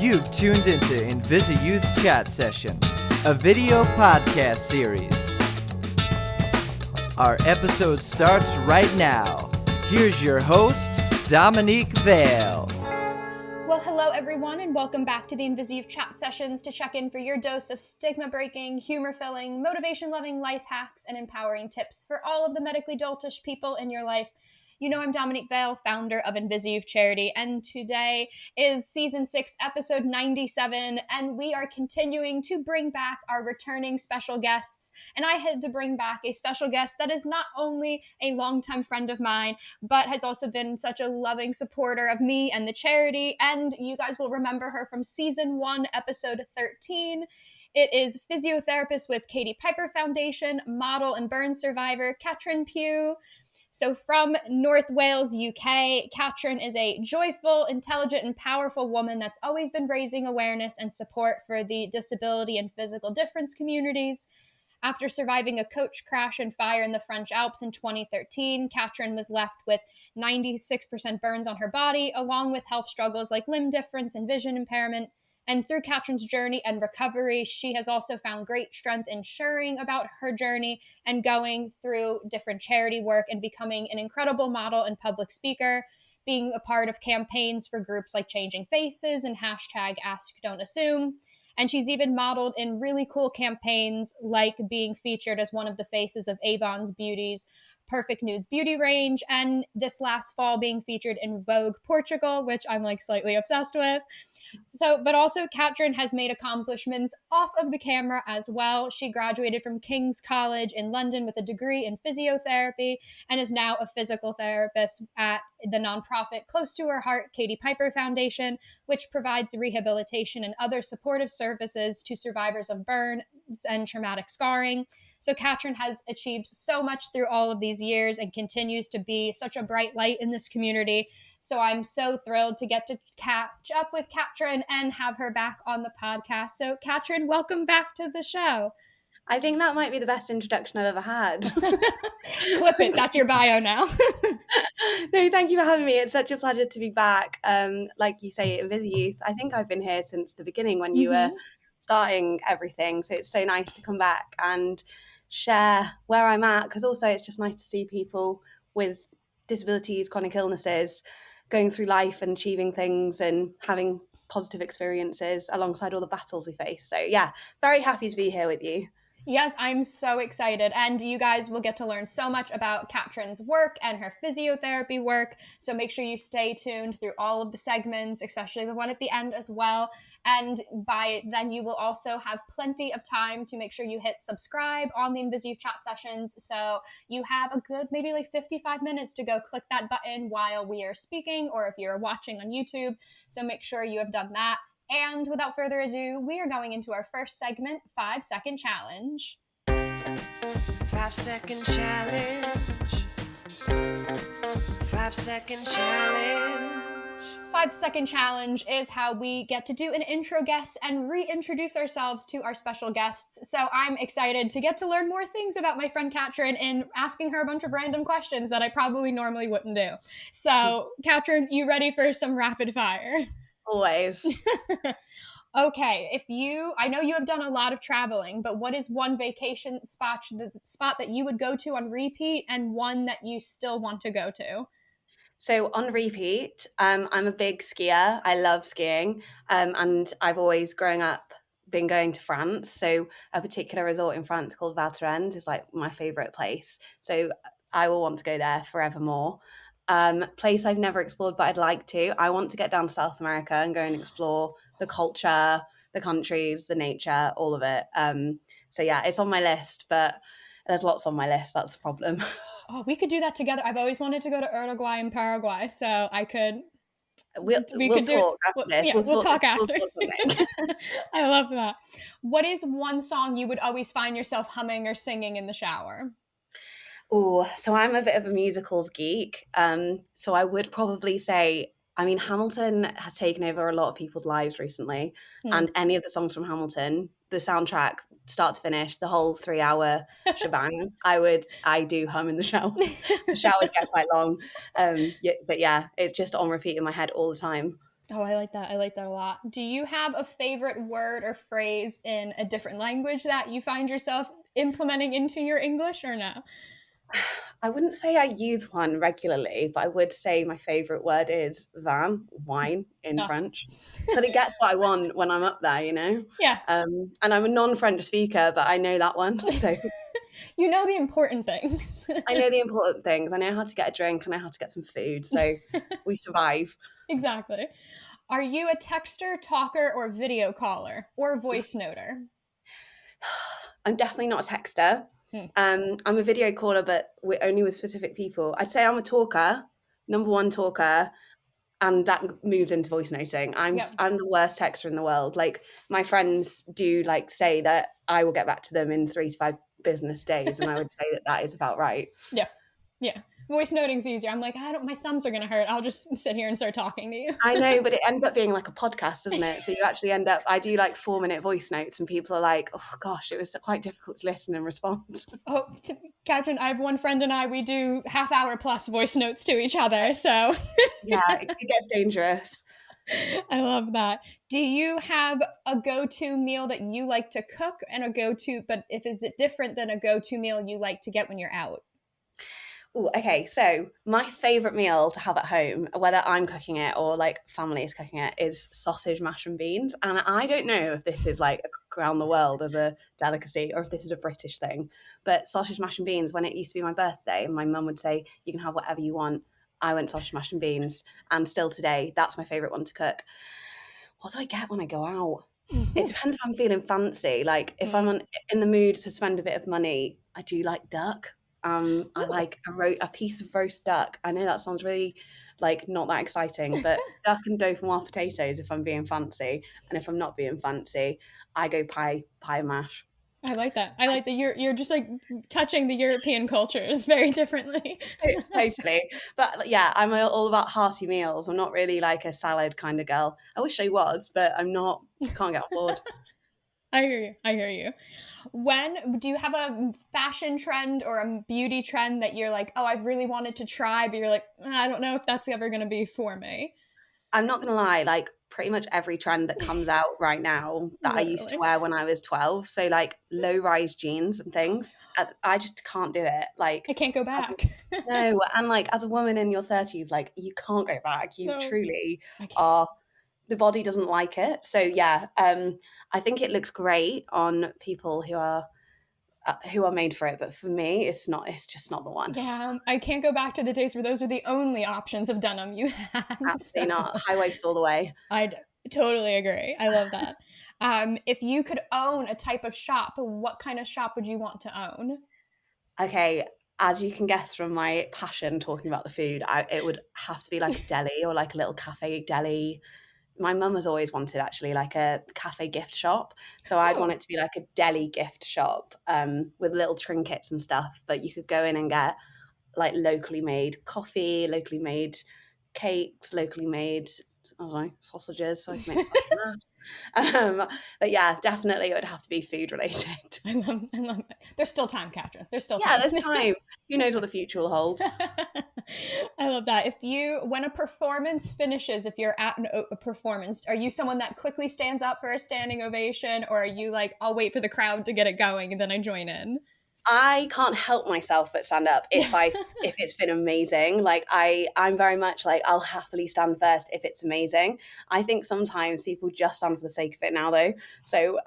You've tuned into InvisiYouth Chat Sessions, a video podcast series. Our episode starts right now. Here's your host, Dominique Vale. Well, hello everyone, and welcome back to the InvisiYouth Chat Sessions to check in for your dose of stigma-breaking, humor-filling, motivation-loving life hacks and empowering tips for all of the medically doltish people in your life. You know I'm Dominique Vale, founder of InvisiYouth Charity, and today is Season 6, Episode 97, and we are continuing to bring back our returning special guests, and I had to bring back a special guest that is not only a longtime friend of mine, but has also been such a loving supporter of me and the charity, and you guys will remember her from Season 1, Episode 13. It is physiotherapist with Katie Piper Foundation, model and burn survivor, Catrin Pugh. So from North Wales, UK, Catrin is a joyful, intelligent, and powerful woman that's always been raising awareness and support for the disability and physical difference communities. After surviving a coach crash and fire in the French Alps in 2013, Catrin was left with 96% burns on her body, along with health struggles like limb difference and vision impairment. And through Catrin's journey and recovery, she has also found great strength in sharing about her journey and going through different charity work and becoming an incredible model and public speaker, being a part of campaigns for groups like Changing Faces and hashtag Ask Don't Assume. And she's even modeled in really cool campaigns like being featured as one of the faces of Avon Beauty's Perfect Nudes beauty range, and this last fall being featured in Vogue Portugal, which I'm like slightly obsessed with. But also Catrin has made accomplishments off of the camera as well. She graduated from King's College in London with a degree in physiotherapy and is now a physical therapist at the nonprofit close to her heart, Katie Piper Foundation, which provides rehabilitation and other supportive services to survivors of burns and traumatic scarring. So Catrin has achieved so much through all of these years and continues to be such a bright light in this community. So I'm so thrilled to get to catch up with Catrin and have her back on the podcast. So Catrin, welcome back to the show. I think that might be the best introduction I've ever had. Clip it. That's your bio now. No, thank you for having me. It's such a pleasure to be back. Like you say, InvisiYouth, I think I've been here since the beginning when you were starting everything. So it's so nice to come back and share where I'm at, because also it's just nice to see people with disabilities, chronic illnesses, going through life and achieving things and having positive experiences alongside all the battles we face. So yeah, very happy to be here with you. Yes, I'm so excited. And you guys will get to learn so much about Catrin's work and her physiotherapy work. So make sure you stay tuned through all of the segments, especially the one at the end as well. And by then you will also have plenty of time to make sure you hit subscribe on the InvisiYouth Chat Sessions. So you have a good maybe like 55 minutes to go click that button while we are speaking, or if you're watching on YouTube. So make sure you have done that. And without further ado, we are going into our first segment, 5-Second Challenge. 5-second challenge. 5-second challenge. 5-Second Challenge is how we get to do an intro guest and reintroduce ourselves to our special guests. So I'm excited to get to learn more things about my friend Catrin and asking her a bunch of random questions that I probably normally wouldn't do. So Catrin, you ready for some rapid fire? Always. Okay, I know you have done a lot of traveling, but what is one vacation spot that you would go to on repeat and one that you still want to go to? So on repeat, I'm a big skier. I love skiing. And I've always, growing up, been going to France. So a particular resort in France called Val Thorens is like my favorite place. So I will want to go there forevermore. Place I've never explored, but I'd like to. I want to get down to South America and go and explore the culture, the countries, the nature, all of it. So yeah, it's on my list, but there's lots on my list. That's the problem. Oh, we could do that together. I've always wanted to go to Uruguay and Paraguay, so I could. We'll talk after this. Yeah, we'll talk after. Something. I love that. What is one song you would always find yourself humming or singing in the shower? Oh, so I'm a bit of a musicals geek. So I would probably say, I mean, Hamilton has taken over a lot of people's lives recently. And any of the songs from Hamilton, the soundtrack, start to finish, the whole 3-hour shebang, I do hum in the shower. The showers get quite long. But yeah, it's just on repeat in my head all the time. Oh, I like that. I like that a lot. Do you have a favorite word or phrase in a different language that you find yourself implementing into your English or no? I wouldn't say I use one regularly, but I would say my favourite word is wine in Oh, French. Because it gets what I want when I'm up there, you know? yeah. And I'm a non-French speaker, but I know that one. So You know the important things. I know the important things. I know how to get a drink. I know how to get some food. So we survive. Exactly. Are you a texter, talker, or video caller, or voice noter? I'm definitely not a texter. Hmm. I'm a video caller, but we're only with specific people. I'd say I'm a talker, number one talker, and that moves into voice noting. I'm Yep. the worst texter in the world. Like my friends do like say that I will get back to them in 3 to 5 business days, and I would say that is about right. Yeah. Yeah. Voice noting's easier. I'm like, my thumbs are going to hurt. I'll just sit here and start talking to you. I know, but it ends up being like a podcast, doesn't it? So you actually end up, I do like 4-minute voice notes and people are like, oh gosh, it was quite difficult to listen and respond. Oh, Catrin, I have one friend and we do half-hour plus voice notes to each other. So Yeah, it gets dangerous. I love that. Do you have a go-to meal that you like to cook and a go-to, but is it different than a go-to meal you like to get when you're out? Oh, okay. So my favorite meal to have at home, whether I'm cooking it or like family is cooking it, is sausage, mash and beans. And I don't know if this is like around the world as a delicacy or if this is a British thing, but sausage, mash and beans, when it used to be my birthday and my mum would say, you can have whatever you want, I went sausage, mash and beans. And still today, that's my favorite one to cook. What do I get when I go out? It depends if I'm feeling fancy. Like if I'm in the mood to spend a bit of money, I do like duck. I like a piece of roast duck. I know that sounds really like not that exciting, but duck and dauphinoise potatoes if I'm being fancy, and if I'm not being fancy, I go pie and mash. I like that. I like that you're just like touching the European cultures very differently. Totally. But yeah, I'm all about hearty meals. I'm not really like a salad kind of girl. I wish I was, but I'm not. Can't get on board. I hear you. I hear you. Do you have a fashion trend or a beauty trend that you're like, oh, I've really wanted to try, but you're like, I don't know if that's ever going to be for me? I'm not going to lie, like pretty much every trend that comes out right now that I used to wear when I was 12. So like low-rise jeans and things, I just can't do it. Like I can't go back. No, and like as a woman in your 30s, like you can't go back. You truly are. The body doesn't like it. So yeah, I think it looks great on people who are made for it, but for me it's just not the one. Yeah, I can't go back to the days where those were the only options of denim you had. Absolutely not. High waist all the way. I totally agree. I love that. If you could own a type of shop, what kind of shop would you want to own? Okay, as you can guess from my passion talking about the food, it would have to be like a deli or like a little cafe deli. My mum has always wanted actually like a cafe gift shop. So I'd want it to be like a deli gift shop with little trinkets and stuff. But you could go in and get like locally made coffee, locally made cakes, locally made, I don't know, sausages. So I can make something. But yeah, definitely it would have to be food related. I love it. There's still time, Catrin. There's still time. Yeah, there's time. Who knows what the future will hold? I love that. When a performance finishes, if you're at a performance, are you someone that quickly stands up for a standing ovation, or are you like, I'll wait for the crowd to get it going and then I join in? I can't help myself but stand up if it's been amazing. Like I'm very much like I'll happily stand first if it's amazing. I think sometimes people just stand for the sake of it now though. So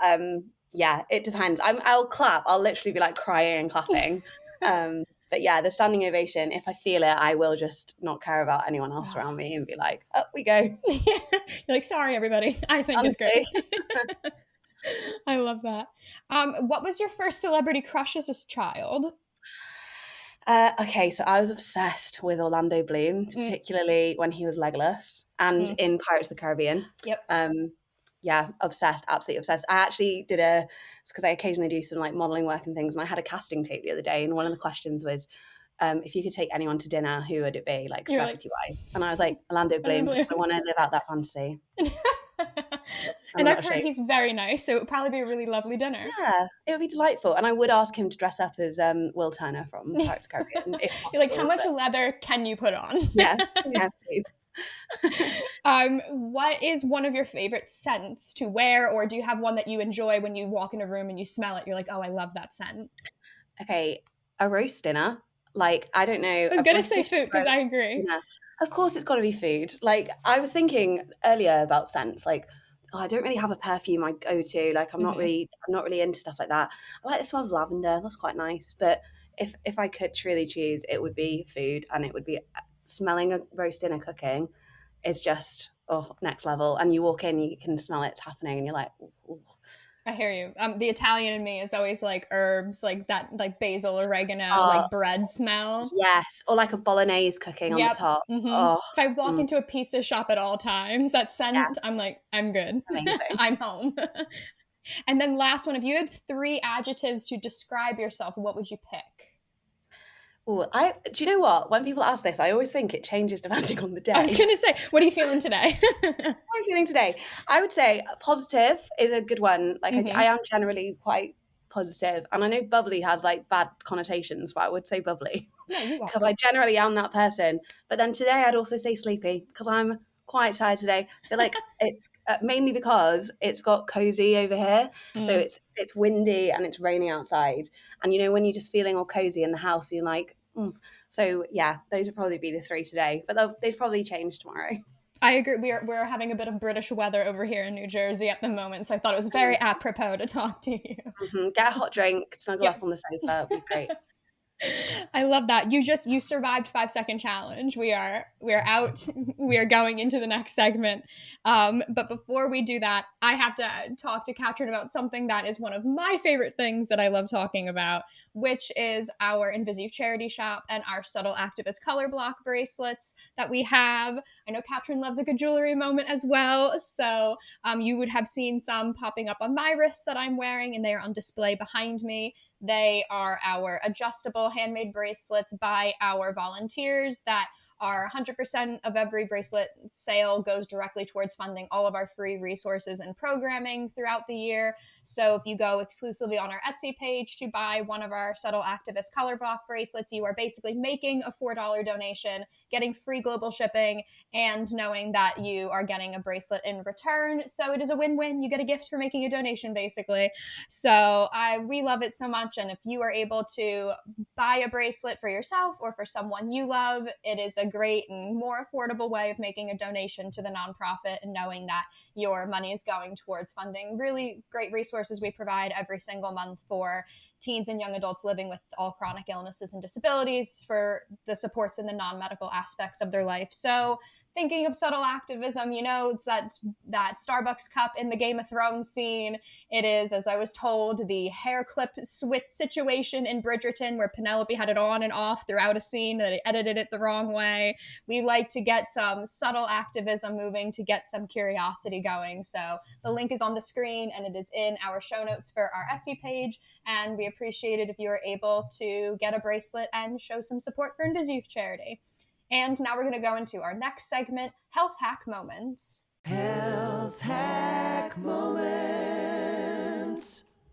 yeah, it depends. I'll clap. I'll literally be like crying and clapping. But yeah, the standing ovation, if I feel it, I will just not care about anyone else around me and be like, up we go. You're like, sorry everybody. I think Honestly. It's great. I love that. What was your first celebrity crush as a child? Okay, so I was obsessed with Orlando Bloom, particularly when he was Legolas and in Pirates of the Caribbean. Yep. Yeah, obsessed, absolutely obsessed. I actually did because I occasionally do some like modelling work and things, and I had a casting tape the other day, and one of the questions was, if you could take anyone to dinner, who would it be, like celebrity-wise? And I was like, Orlando Bloom, because I want to live out that fantasy. And I've heard he's very nice, so it would probably be a really lovely dinner. Yeah, it would be delightful. And I would ask him to dress up as Will Turner from Pirates of the Caribbean. If possible, You're like, how much leather can you put on? Yeah, please. What is one of your favorite scents to wear, or do you have one that you enjoy when you walk in a room and you smell it? You're like, oh, I love that scent. Okay, a roast dinner. Like, I don't know, I was a gonna say British food because roast I agree. dinner. Of course, it's got to be food. Like, I was thinking earlier about scents. Like, oh, I don't really have a perfume I go to. Like, I'm not really into stuff like that. I like the smell of lavender. That's quite nice. But if I could truly choose, it would be food, and it would be smelling a roast dinner cooking is just next level. And you walk in, you can smell it's happening, and you're like, ooh. I hear you. The Italian in me is always like herbs, like that, like basil, oregano, Oh, like bread smell. yes, or like a bolognese cooking on the Yep. top. If Oh, I walk into a pizza shop at all times, that yeah, scent, I'm like, I'm good. amazing. I'm home. And then last one, if you had 3 adjectives to describe yourself, what would you pick? Oh, do you know what? When people ask this, I always think it changes depending on the I was day. gonna say, what are you feeling today? How am I feeling today? I would say positive is a good one. Like I am generally quite positive, and I know bubbly has like bad connotations, but I would say bubbly No, you because are. I generally am that person. But then today, I'd also say sleepy because I'm quite tired today. I feel like it's mainly because it's got cozy over here, so Mm. it's windy and it's raining outside, and you know when you're just feeling all cozy in the house, you're like. So yeah, those would probably be the 3 today, but they've probably changed tomorrow. I agree. We're having a bit of British weather over here in New Jersey at the moment, so I thought it was very apropos to talk to you. Get a hot drink, snuggle Yeah. up on the sofa, it'd be great. I love that. You survived 5-second challenge. We are out. We are going into the next segment. But before we do that, I have to talk to Catrin about something that is one of my favorite things that I love talking about, which is our InvisiYouth charity shop and our subtle activist color block bracelets that we have. I know Catrin loves a good jewelry moment as well, so you would have seen some popping up on my wrist that I'm wearing, and they are on display behind me. They are our adjustable handmade bracelets by our volunteers that are 100% of every bracelet sale goes directly towards funding all of our free resources and programming throughout the year. So if you go exclusively on our Etsy page to buy one of our subtle activist color block bracelets, you are basically making a $4 donation, getting free global shipping, and knowing that you are getting a bracelet in return. So it is a win-win. You get a gift for making a donation, basically. So we love it so much. And if you are able to buy a bracelet for yourself or for someone you love, it is a great and more affordable way of making a donation to the nonprofit and knowing that your money is going towards funding really great resources we provide every single month for teens and young adults living with all chronic illnesses and disabilities, for the supports in the non-medical aspects of their life. So thinking of subtle activism, it's that Starbucks cup in the Game of Thrones scene. It is, as I was told, the hair clip switch situation in Bridgerton where Penelope had it on and off throughout a scene, that they edited it the wrong way. We like to get some subtle activism moving to get some curiosity going. So the link is on the screen and it is in our show notes for our Etsy page. And we appreciate it if you are able to get a bracelet and show some support for InvisiYouth charity. And now we're going to go into our next segment, Health Hack Moments. Health hack moments.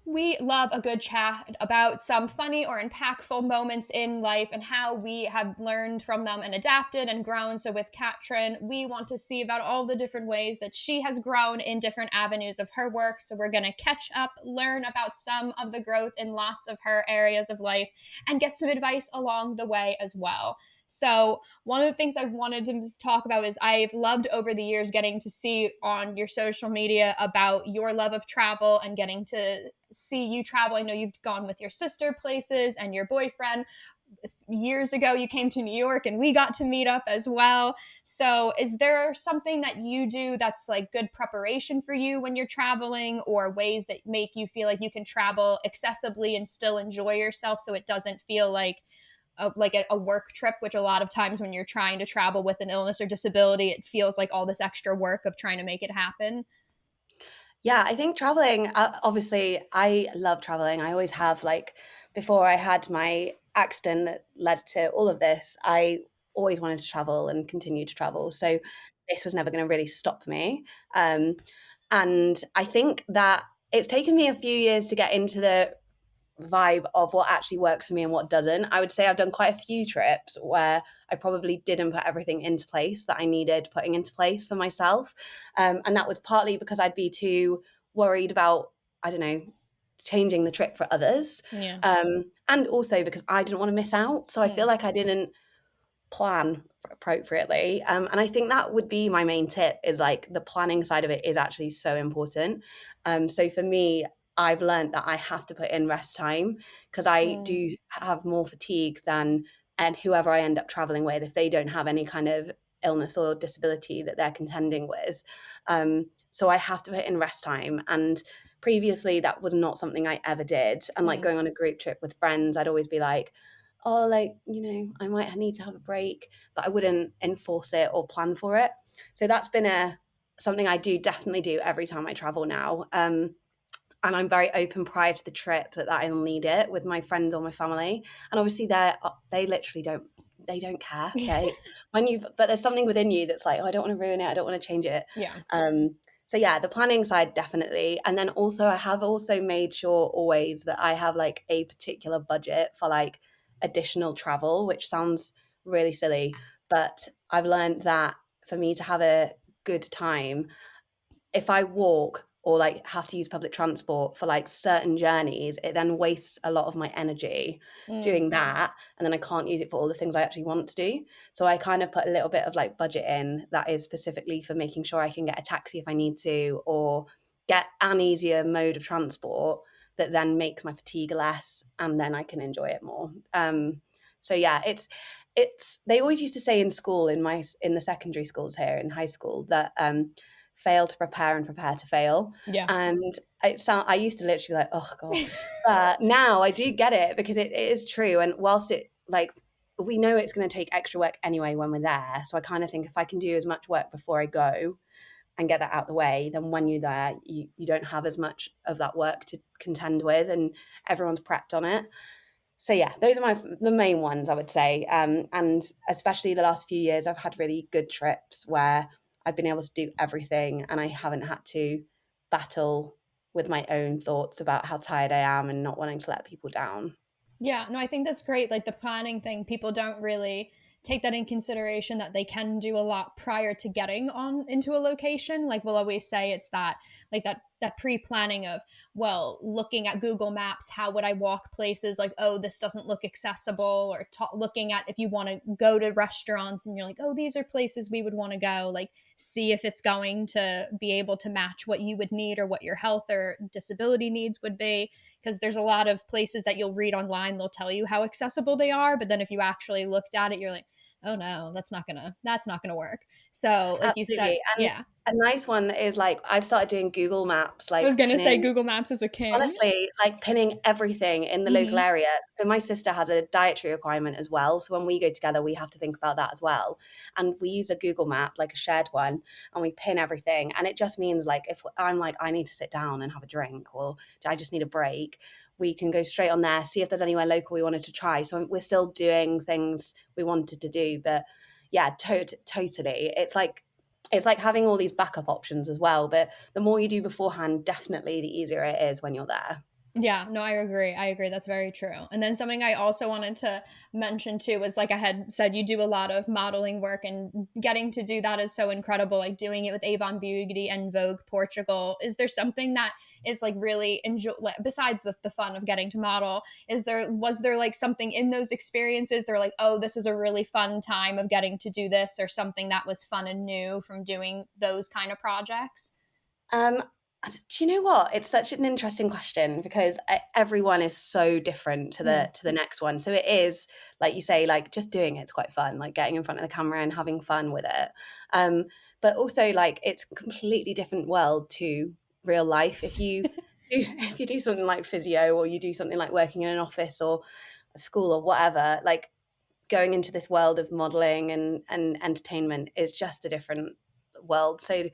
We love a good chat about some funny or impactful moments in life and how we have learned from them and adapted and grown. So with Catrin, we want to see about all the different ways that she has grown in different avenues of her work. So we're going to catch up, learn about some of the growth in lots of her areas of life, and get some advice along the way as well. So one of the things I wanted to talk about is I've loved over the years getting to see on your social media about your love of travel and getting to see you travel. I know you've gone with your sister places and your boyfriend. Years ago, you came to New York and we got to meet up as well. So is there something that you do that's like good preparation for you when you're traveling, or ways that make you feel like you can travel accessibly and still enjoy yourself so it doesn't feel like a work trip, which a lot of times when you're trying to travel with an illness or disability, it feels like all this extra work of trying to make it happen? Yeah, I think traveling, obviously, I love traveling. I always have, like, before I had my accident that led to all of this, I always wanted to travel and continue to travel. So this was never going to really stop me. And I think that it's taken me a few years to get into the vibe of what actually works for me and what doesn't. I would say I've done quite a few trips where I probably didn't put everything into place that I needed putting into place for myself. And that was partly because I'd be too worried about, I don't know, changing the trip for others. Yeah. And also because I didn't want to miss out. So I feel like I didn't plan appropriately. And I think that would be my main tip, is like the planning side of it is actually so important. So for me, I've learned that I have to put in rest time, because I do have more fatigue than and whoever I end up traveling with, if they don't have any kind of illness or disability that they're contending with. So I have to put in rest time. And previously that was not something I ever did. And like going on a group trip with friends, I'd always be like, oh, like, you know, I might need to have a break, but I wouldn't enforce it or plan for it. So that's been something I definitely do every time I travel now. And I'm very open prior to the trip that I'll need it with my friends or my family. And obviously they literally don't care. Okay. But there's something within you that's like, oh, I don't want to ruin it. I don't want to change it. Yeah. So yeah, the planning side, definitely. And then also I have also made sure always that I have like a particular budget for like additional travel, which sounds really silly, but I've learned that for me to have a good time, if I walk or like have to use public transport for like certain journeys, it then wastes a lot of my energy doing that, and then I can't use it for all the things I actually want to do. So I kind of put a little bit of like budget in that is specifically for making sure I can get a taxi if I need to, or get an easier mode of transport that then makes my fatigue less, and then I can enjoy it more. So yeah, it's they always used to say in school, in the secondary schools here in high school, that fail to prepare and prepare to fail. Yeah. And I used to literally like, oh God. But now I do get it, because it is true. And whilst it like, we know it's going to take extra work anyway when we're there. So I kind of think if I can do as much work before I go and get that out the way, then when you're there, you don't have as much of that work to contend with, and everyone's prepped on it. So yeah, those are the main ones, I would say. And especially the last few years, I've had really good trips where I've been able to do everything, and I haven't had to battle with my own thoughts about how tired I am and not wanting to let people down. Yeah, no, I think that's great. Like the planning thing, people don't really take that in consideration, that they can do a lot prior to getting on into a location. Like we'll always say it's that, like that pre-planning of, well, looking at Google Maps, how would I walk places, like, oh, this doesn't look accessible, or looking at if you want to go to restaurants and you're like, oh, these are places we would want to go, like see if it's going to be able to match what you would need or what your health or disability needs would be. Because there's a lot of places that you'll read online, they'll tell you how accessible they are, but then if you actually looked at it, you're like, oh no, that's not gonna work. So like you said, And yeah, a nice one is like, I've started doing Google Maps, like I was gonna say pinning, Google Maps is a king. honestly, like pinning everything in the local area. So my sister has a dietary requirement as well. So when we go together, we have to think about that as well. And we use a Google map, like a shared one, and we pin everything. And it just means like, if I'm like, I need to sit down and have a drink, or I just need a break, we can go straight on there, see if there's anywhere local we wanted to try. So we're still doing things we wanted to do. But yeah, totally. It's like having all these backup options as well. But the more you do beforehand, definitely the easier it is when you're there. Yeah, no, I agree. That's very true. And then something I also wanted to mention too was, like I had said, you do a lot of modeling work, and getting to do that is so incredible. Like doing it with Avon Beauty and Vogue Portugal. Is there something that is like really besides the fun of getting to model? Was there like something in those experiences or like, oh, this was a really fun time of getting to do this, or something that was fun and new from doing those kind of projects? Do you know what? It's such an interesting question, because everyone is so different to the next one. So it is, like you say, like just doing it's quite fun, like getting in front of the camera and having fun with it. But also like it's a completely different world to real life. If you do something like physio, or you do something like working in an office or a school or whatever, like going into this world of modeling and entertainment is just a different world. So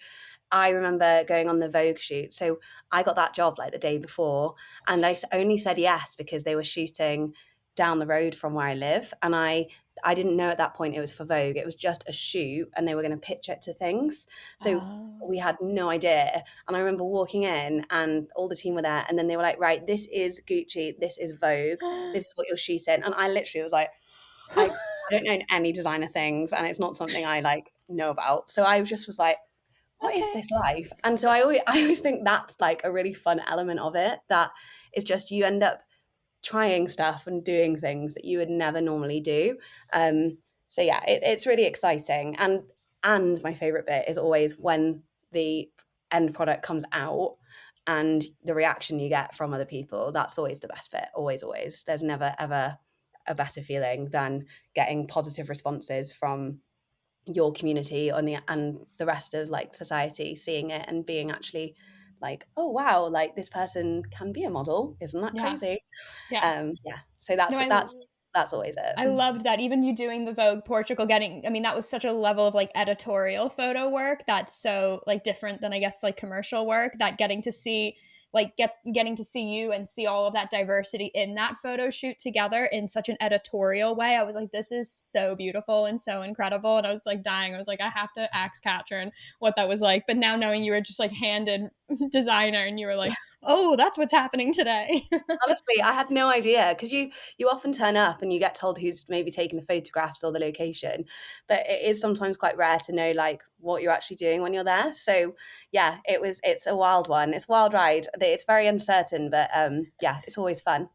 I remember going on the Vogue shoot. So I got that job like the day before, and I only said yes because they were shooting down the road from where I live. And I didn't know at that point it was for Vogue. It was just a shoot, and they were going to pitch it to things. So we had no idea. And I remember walking in, and all the team were there, and then they were like, right, this is Gucci, this is Vogue, this is what you're shooting. And I literally was like, I I don't know any designer things, and it's not something I like know about. So I just was like, what is this life? And so I always think that's like a really fun element of it, that it's just you end up trying stuff and doing things that you would never normally do. So yeah, it's really exciting. And my favorite bit is always when the end product comes out and the reaction you get from other people. That's always the best bit. Always. There's never ever a better feeling than getting positive responses from your community and the rest of like society, seeing it and being actually like, oh wow, like this person can be a model, isn't that crazy? Yeah. So that's always I it. loved that. Even you doing the Vogue Portugal, that was such a level of like editorial photo work that's so like different than I guess like commercial work, that getting to see you and see all of that diversity in that photo shoot together in such an editorial way. I was like, this is so beautiful and so incredible. And I was like dying. I was like, I have to ask Catrin what that was like. But now knowing you were just like handed designer and you were like, oh, that's what's happening today. Honestly, I had no idea, because you often turn up and you get told who's maybe taking the photographs or the location, but it is sometimes quite rare to know like what you're actually doing when you're there. So yeah, it's a wild one. It's a wild ride. It's very uncertain, but yeah, it's always fun.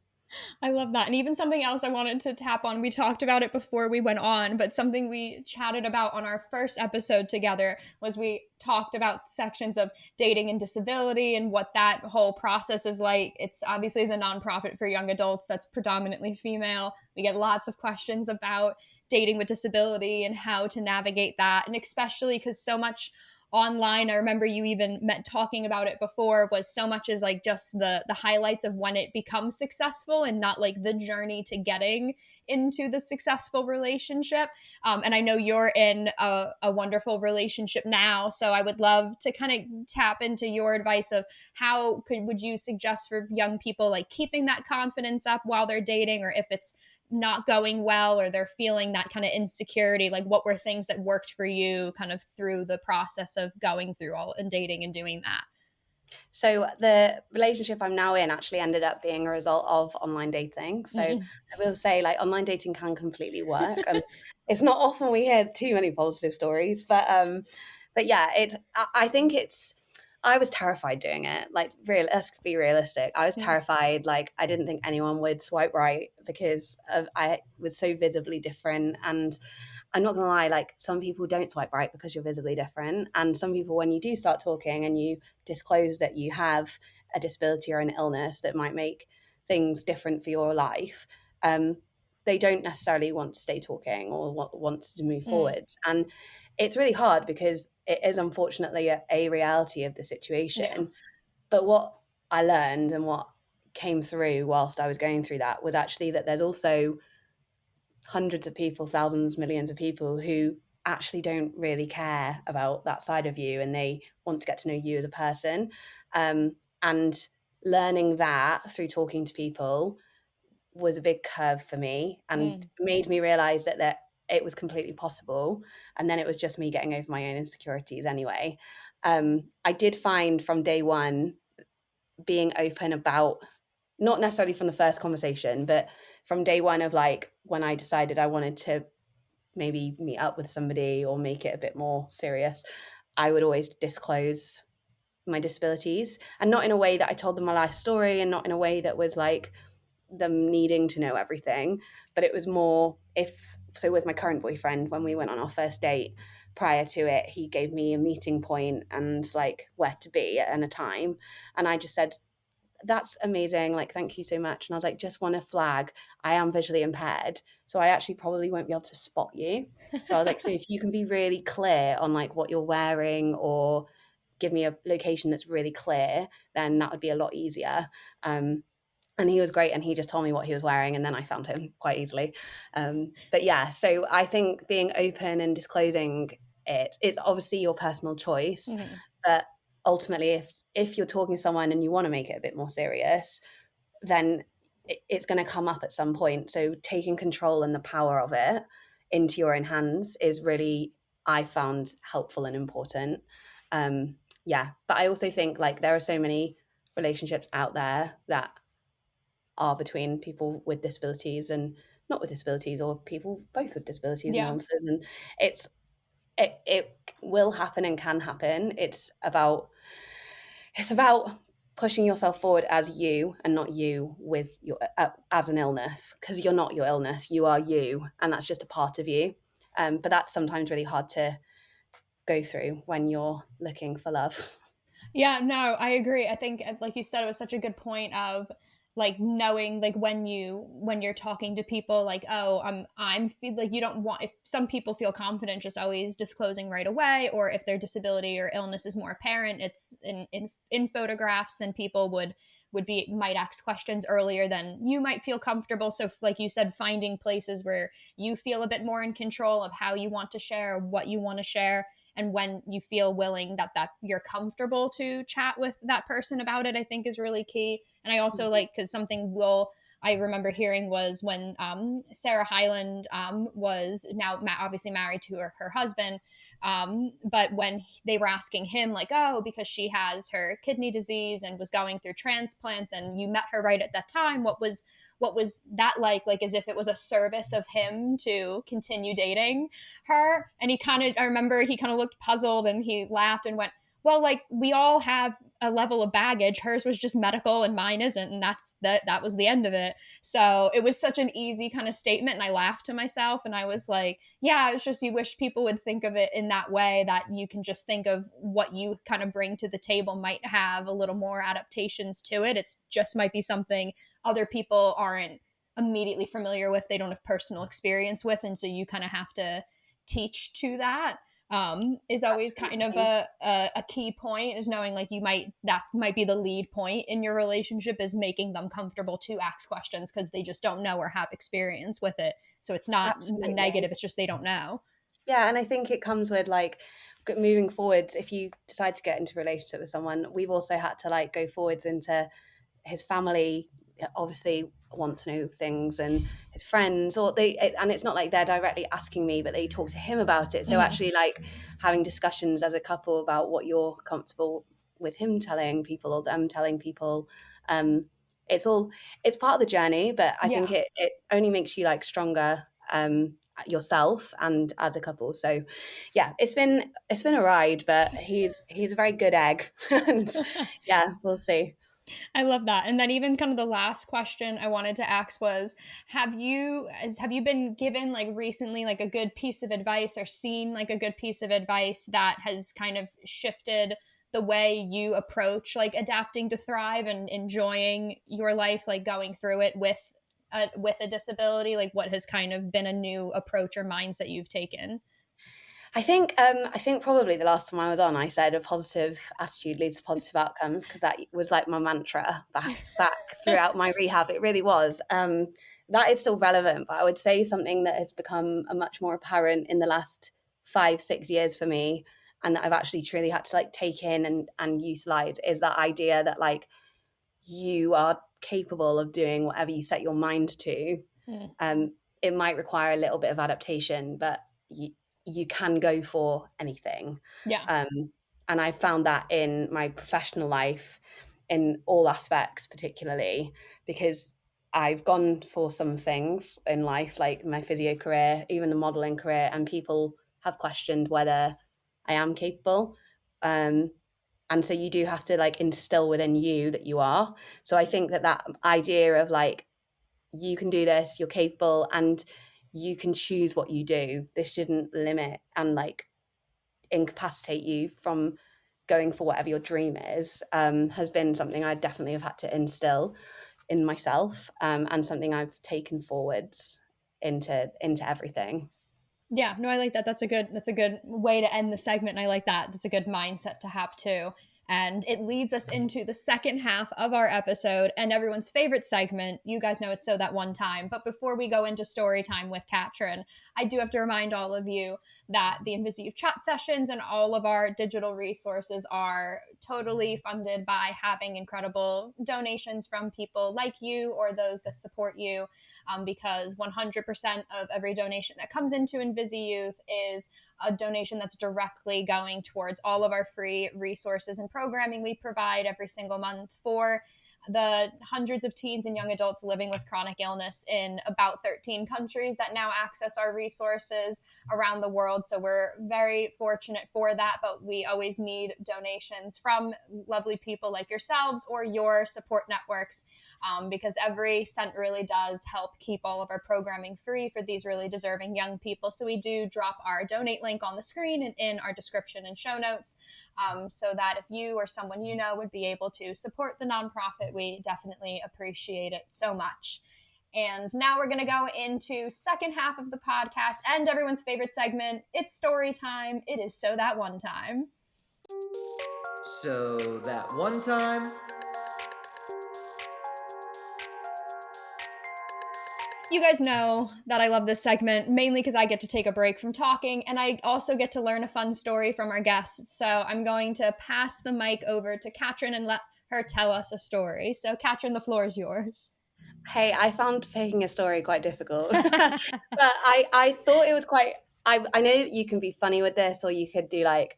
I love that. And even something else I wanted to tap on, we talked about it before we went on, but something we chatted about on our first episode together was we talked about sections of dating and disability and what that whole process is like. It's obviously as a nonprofit for young adults that's predominantly female. We get lots of questions about dating with disability and how to navigate that. And especially because so much online, I remember you even talking about it before, was so much as like just the highlights of when it becomes successful and not like the journey to getting into the successful relationship. And I know you're in a wonderful relationship now, so I would love to kind of tap into your advice of would you suggest for young people like keeping that confidence up while they're dating, or if it's not going well or they're feeling that kind of insecurity, like what were things that worked for you kind of through the process of going through all and dating and doing that? So the relationship I'm now in actually ended up being a result of online dating. So I will say, like, online dating can completely work, and it's not often we hear too many positive stories. But yeah, I think it's. I was terrified doing it. Like, let's be realistic. I was terrified. Like, I didn't think anyone would swipe right because I was so visibly different. And I'm not gonna lie, like some people don't swipe right because you're visibly different. And some people, when you do start talking and you disclose that you have a disability or an illness that might make things different for your life, they don't necessarily want to stay talking or want to move forward. And it's really hard because it is unfortunately a reality of the situation. Yeah. But what I learned and what came through whilst I was going through that was actually that there's also hundreds of people, thousands, millions of people who actually don't really care about that side of you, and they want to get to know you as a person. And learning that through talking to people was a big curve for me and made me realize that it was completely possible. And then it was just me getting over my own insecurities anyway. I did find from day one, being open about, not necessarily from the first conversation, but from day one of like when I decided I wanted to maybe meet up with somebody or make it a bit more serious, I would always disclose my disabilities, and not in a way that I told them my life story, and not in a way that was like them needing to know everything, but it was more with my current boyfriend, when we went on our first date, prior to it, he gave me a meeting point and like where to be and a time, and I just said, that's amazing, like thank you so much. And I was like, just want to flag, I am visually impaired, so I actually probably won't be able to spot you. So I was like, so if you can be really clear on like what you're wearing, or give me a location that's really clear, then that would be a lot easier. And he was great, and he just told me what he was wearing, and then I found him quite easily. But yeah, so I think being open and disclosing it's obviously your personal choice, but ultimately if you're talking to someone and you want to make it a bit more serious, then it's going to come up at some point. So taking control and the power of it into your own hands is really, I found, helpful and important. Yeah, but I also think like there are so many relationships out there that are between people with disabilities and not with disabilities or people both with disabilities and Yeah. illnesses. And it will happen and can happen. It's about pushing yourself forward as you and not you with your as an illness, because you're not your illness, you are you, and that's just a part of you. But that's sometimes really hard to go through when you're looking for love. Yeah, no, I agree. I think, like you said, it was such a good point of like knowing, like when you're talking to people, like, oh, I'm feel like you don't want, if some people feel confident just always disclosing right away, or if their disability or illness is more apparent, it's in photographs, then people might ask questions earlier than you might feel comfortable. So like you said, finding places where you feel a bit more in control of how you want to share, what you want to share, and when you feel willing that you're comfortable to chat with that person about it, I think is really key. And I also like, because I remember hearing was when Sarah Hyland was now obviously married to her husband, but when they were asking him like, oh, because she has her kidney disease and was going through transplants, and you met her right at that time, what was that like as if it was a service of him to continue dating her? And I remember he kind of looked puzzled, and he laughed and went, well, like, we all have a level of baggage. Hers was just medical and mine isn't, and that was the end of it. So it was such an easy kind of statement, and I laughed to myself, and I was like, yeah, it's just, you wish people would think of it in that way, that you can just think of what you kind of bring to the table might have a little more adaptations to it. It's just might be something other people aren't immediately familiar with, they don't have personal experience with, and so you kind of have to teach to that. Is always kind of a key point, is knowing like that might be the lead point in your relationship, is making them comfortable to ask questions, because they just don't know or have experience with it. So it's not a negative, it's just they don't know. Yeah, and I think it comes with like moving forwards. If you decide to get into a relationship with someone, we've also had to like go forwards into his family. Obviously want to know things, and his friends, and it's not like they're directly asking me, but they talk to him about it. So actually like having discussions as a couple about what you're comfortable with him telling people or them telling people, it's part of the journey, but I think it only makes you like stronger yourself and as a couple. So yeah, it's been a ride, but he's a very good egg. And yeah, we'll see. I love that. And then even kind of the last question I wanted to ask was, have you been given like recently like a good piece of advice, or seen like a good piece of advice that has kind of shifted the way you approach like adapting to thrive and enjoying your life, like going through it with a disability? Like, what has kind of been a new approach or mindset you've taken? I think probably the last time I was on, I said a positive attitude leads to positive outcomes, because that was like my mantra back throughout my rehab. It really was. That is still relevant, but I would say something that has become a much more apparent in the last 5-6 years for me, and that I've actually truly had to like take in and utilize, is that idea that like you are capable of doing whatever you set your mind to. It might require a little bit of adaptation, but you can go for anything. Yeah. And I found that in my professional life, in all aspects, particularly because I've gone for some things in life, like my physio career, even the modeling career, and people have questioned whether I am capable. And so you do have to like instill within you that you are. So I think that idea of like, you can do this, you're capable, and you can choose what you do. This shouldn't limit and like incapacitate you from going for whatever your dream is, has been something I definitely have had to instill in myself, and something I've taken forwards into everything. Yeah, no, I like that. That's a good way to end the segment. And I like that. That's a good mindset to have too. And it leads us into the second half of our episode and everyone's favorite segment. You guys know it's So That One Time. But before we go into story time with Catrin, I do have to remind all of you that the InvisiYouth Chat Sessions and all of our digital resources are totally funded by having incredible donations from people like you or those that support you, because 100% of every donation that comes into InvisiYouth is a donation that's directly going towards all of our free resources and programming we provide every single month for the hundreds of teens and young adults living with chronic illness in about 13 countries that now access our resources around the world. So we're very fortunate for that, but we always need donations from lovely people like yourselves or your support networks, because every cent really does help keep all of our programming free for these really deserving young people. So we do drop our donate link on the screen and in our description and show notes, so that if you or someone you know would be able to support the nonprofit, we definitely appreciate it so much. And now we're going to go into second half of the podcast and everyone's favorite segment. It's story time. It is So That One Time. So that one time. You guys know that I love this segment, mainly because I get to take a break from talking, and I also get to learn a fun story from our guests. So I'm going to pass the mic over to Catrin and let her tell us a story. So Catrin, the floor is yours. Hey, I found picking a story quite difficult. But I thought it was quite, I know that you can be funny with this, or you could do like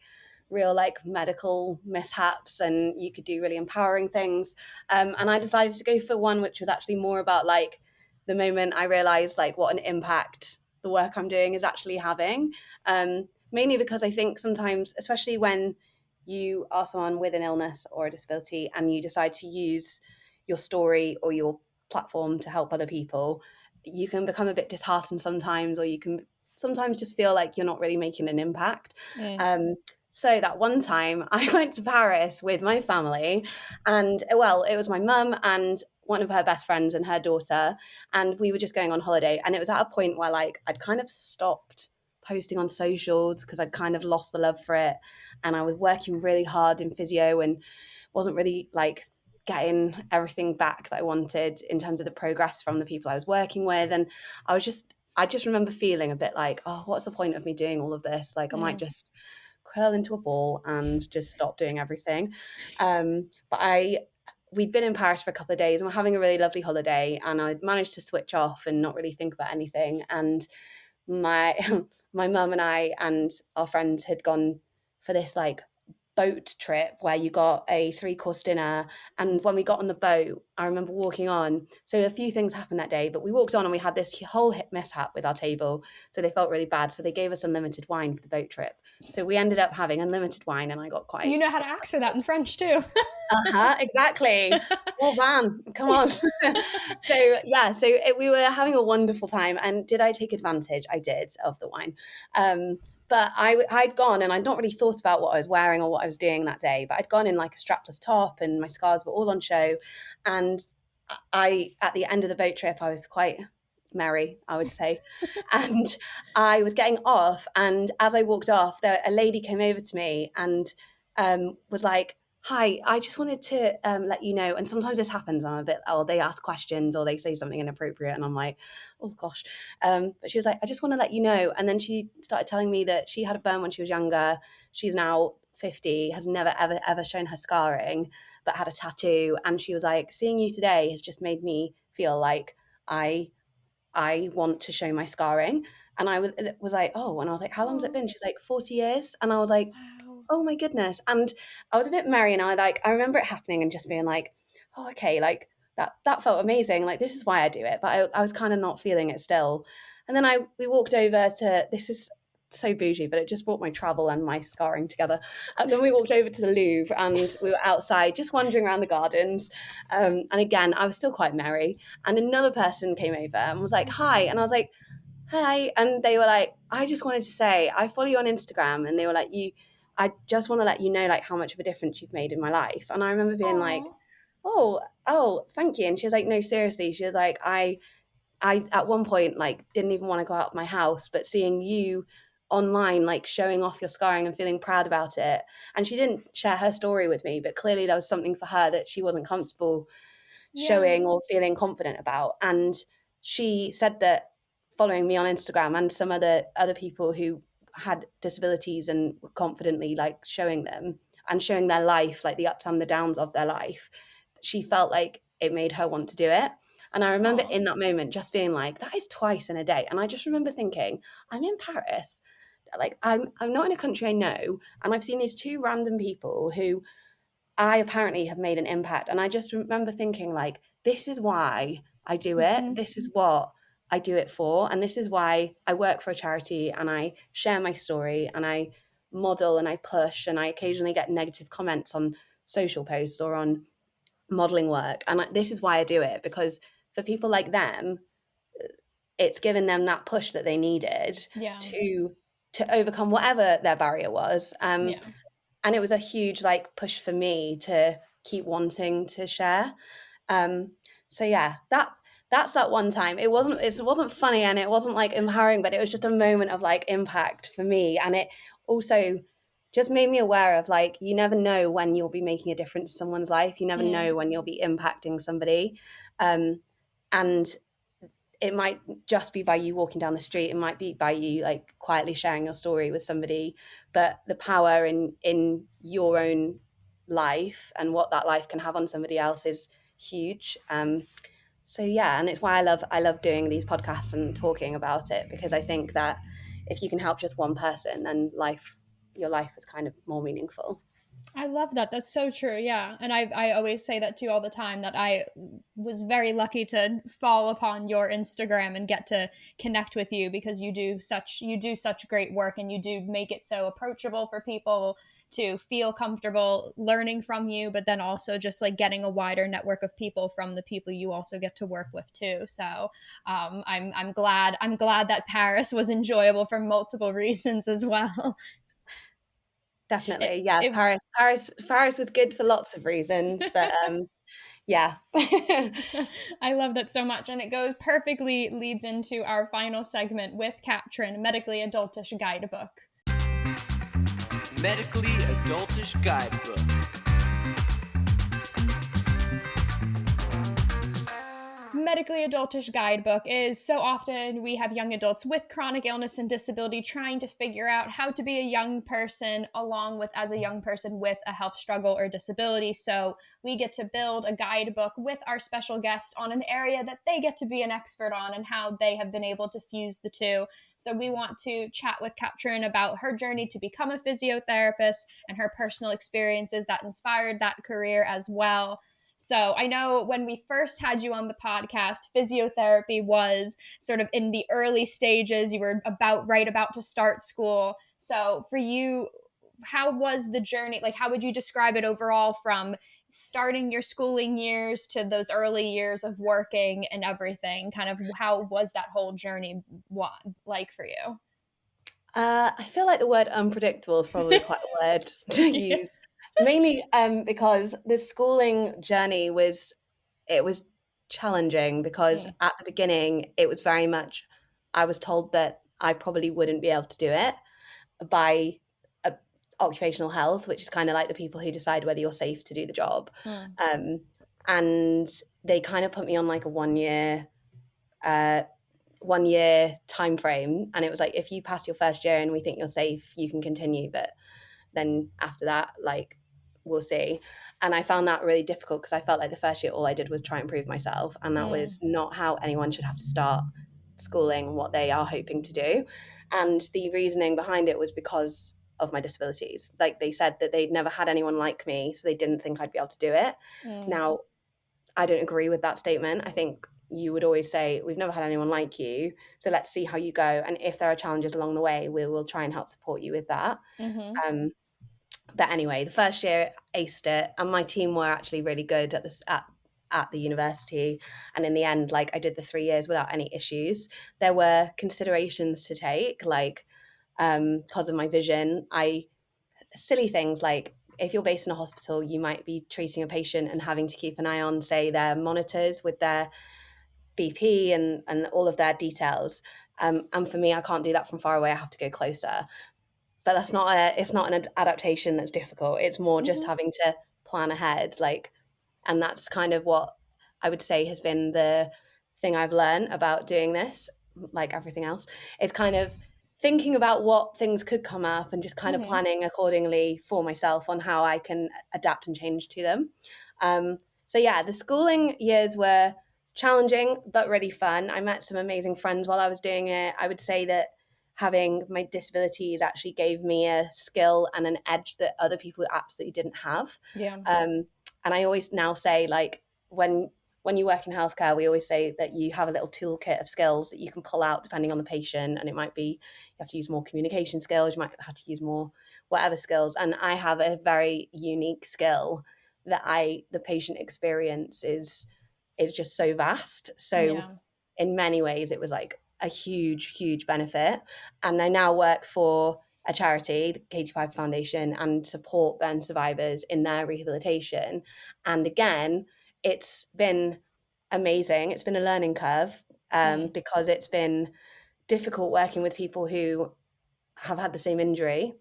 real like medical mishaps, and you could do really empowering things. And I decided to go for one which was actually more about like the moment I realized like what an impact the work I'm doing is actually having. Mainly because I think sometimes, especially when you are someone with an illness or a disability and you decide to use your story or your platform to help other people, you can become a bit disheartened sometimes, or you can sometimes just feel like you're not really making an impact. So that one time I went to Paris with my family, and well, it was my mum and one of her best friends and her daughter, and we were just going on holiday. And it was at a point where like I'd kind of stopped posting on socials because I'd kind of lost the love for it, and I was working really hard in physio and wasn't really like getting everything back that I wanted in terms of the progress from the people I was working with. And I just remember feeling a bit like, oh, what's the point of me doing all of this? Like I might just curl into a ball and just stop doing everything. But we'd been in Paris for a couple of days and we're having a really lovely holiday, and I'd managed to switch off and not really think about anything. And my my mum and I and our friends had gone for this like boat trip where you got a 3-course dinner. And when we got on the boat, I remember walking on. So a few things happened that day, but we walked on and we had this whole mishap with our table. So they felt really bad. So they gave us unlimited wine for the boat trip. So we ended up having unlimited wine, and I got quite... You know how to ask for that in French too. Exactly. Well, man, come on. We were having a wonderful time. And did I take advantage? I did, of the wine. But I'd gone, and I'd not really thought about what I was wearing or what I was doing that day, but I'd gone in like a strapless top and my scars were all on show. And at the end of the boat trip, I was quite merry, I would say. And I was getting off, and as I walked off, a lady came over to me and was like, hi, I just wanted to let you know, and sometimes this happens, I'm a bit, they ask questions or they say something inappropriate, and I'm like, oh gosh. But she was like, I just want to let you know. And then she started telling me that she had a burn when she was younger. She's now 50, has never, ever shown her scarring, but had a tattoo. And she was like, seeing you today has just made me feel like I want to show my scarring. And I was like, oh, and I was like, how long has it been? She's like, 40 years. And I was like, oh my goodness. And I was a bit merry, and I remember it happening and just being like, oh, okay, like that felt amazing. Like, this is why I do it. But I was kind of not feeling it still. And then we walked over to, this is so bougie, but it just brought my travel and my scarring together. And then we walked over to the Louvre, and we were outside just wandering around the gardens. And again, I was still quite merry. And another person came over and was like, hi. And I was like, hi. And they were like, I just wanted to say, I follow you on Instagram. And they were like, I just want to let you know like how much of a difference you've made in my life. And I remember being like, oh, thank you. And she was like, no, seriously. She was like, I at one point like didn't even want to go out of my house, but seeing you online like showing off your scarring and feeling proud about it. And she didn't share her story with me, but clearly there was something for her that she wasn't comfortable showing or feeling confident about. And she said that following me on Instagram and some other people who had disabilities and were confidently like showing them and showing their life, like the ups and the downs of their life, she felt like it made her want to do it. And I remember in that moment just being like, that is twice in a day. And I just remember thinking, I'm in Paris. Like I'm not in a country I know. And I've seen these two random people who I apparently have made an impact. And I just remember thinking, like, this is why I do it. This is what I do it for. And this is why I work for a charity and I share my story and I model and I push and I occasionally get negative comments on social posts or on modeling work. And this is why I do it, because for people like them, it's given them that push that they needed Yeah. to overcome whatever their barrier was. Yeah. And it was a huge like push for me to keep wanting to share. So yeah, that's that one time. It wasn't funny and it wasn't like empowering, but it was just a moment of like impact for me. And it also just made me aware of like, you never know when you'll be making a difference in someone's life. You never know when you'll be impacting somebody. And it might just be by you walking down the street. It might be by you like quietly sharing your story with somebody, but the power in your own life and what that life can have on somebody else is huge. So yeah, and it's why I love doing these podcasts and talking about it, because I think that if you can help just one person, then your life is kind of more meaningful. I love that. That's so true. Yeah. And I always say that too all the time, that I was very lucky to fall upon your Instagram and get to connect with you, because you do such great work and you do make it so approachable for people to feel comfortable learning from you, but then also just like getting a wider network of people from the people you also get to work with too. So I'm glad that Paris was enjoyable for multiple reasons as well. Definitely. Yeah. It, Paris was good for lots of reasons, but yeah. I love that so much. And it perfectly leads into our final segment with Catrin, Medically Adultish Guidebook. Medically Adultish Guidebook. Medically Adultish Guidebook is so often we have young adults with chronic illness and disability trying to figure out how to be a young person along with as a young person with a health struggle or disability. So we get to build a guidebook with our special guest on an area that they get to be an expert on and how they have been able to fuse the two. So we want to chat with Catrin about her journey to become a physiotherapist and her personal experiences that inspired that career as well. So I know when we first had you on the podcast, physiotherapy was sort of in the early stages. You were about to start school. So for you, how was the journey? Like, how would you describe it overall from starting your schooling years to those early years of working and everything? Kind of how was that whole journey like for you? I feel like the word unpredictable is probably quite a word to Yeah. use. Mainly because the schooling journey was challenging, because at the beginning it was very much, I was told that I probably wouldn't be able to do it by occupational health, which is kind of like the people who decide whether you're safe to do the job. And they kind of put me on like a 1 year time frame, and it was like, if you pass your first year and we think you're safe, you can continue, but then after that, like, we'll see. And I found that really difficult, because I felt like the first year all I did was try and prove myself, and that was not how anyone should have to start schooling what they are hoping to do. And the reasoning behind it was because of my disabilities. Like, they said that they'd never had anyone like me, so they didn't think I'd be able to do it. Now, I don't agree with that statement. I think you would always say, we've never had anyone like you, so let's see how you go, and if there are challenges along the way, we will try and help support you with that. But anyway, the first year I aced it, and my team were actually really good at the university, and in the end, like, I did the 3 years without any issues. There were considerations to take, like, because of my vision, silly things like, if you're based in a hospital, you might be treating a patient and having to keep an eye on, say, their monitors with their BP and all of their details. And for me, I can't do that from far away. I have to go closer. But it's not an adaptation that's difficult. It's more just having to plan ahead. Like, and that's kind of what I would say has been the thing I've learned about doing this, like everything else. It's kind of thinking about what things could come up and just kind of planning accordingly for myself on how I can adapt and change to them. So yeah, the schooling years were challenging but really fun. I met some amazing friends while I was doing it. I would say that having my disabilities actually gave me a skill and an edge that other people absolutely didn't have. Yeah. And I always now say, like, when you work in healthcare, we always say that you have a little toolkit of skills that you can pull out depending on the patient. And it might be you have to use more communication skills, you might have to use more whatever skills. And I have a very unique skill that the patient experience is just so vast. So in many ways, it was like a huge benefit. And I now work for a charity, the Katie Foundation, and support burn survivors in their rehabilitation. And again, it's been amazing. It's been a learning curve because it's been difficult working with people who have had the same injury.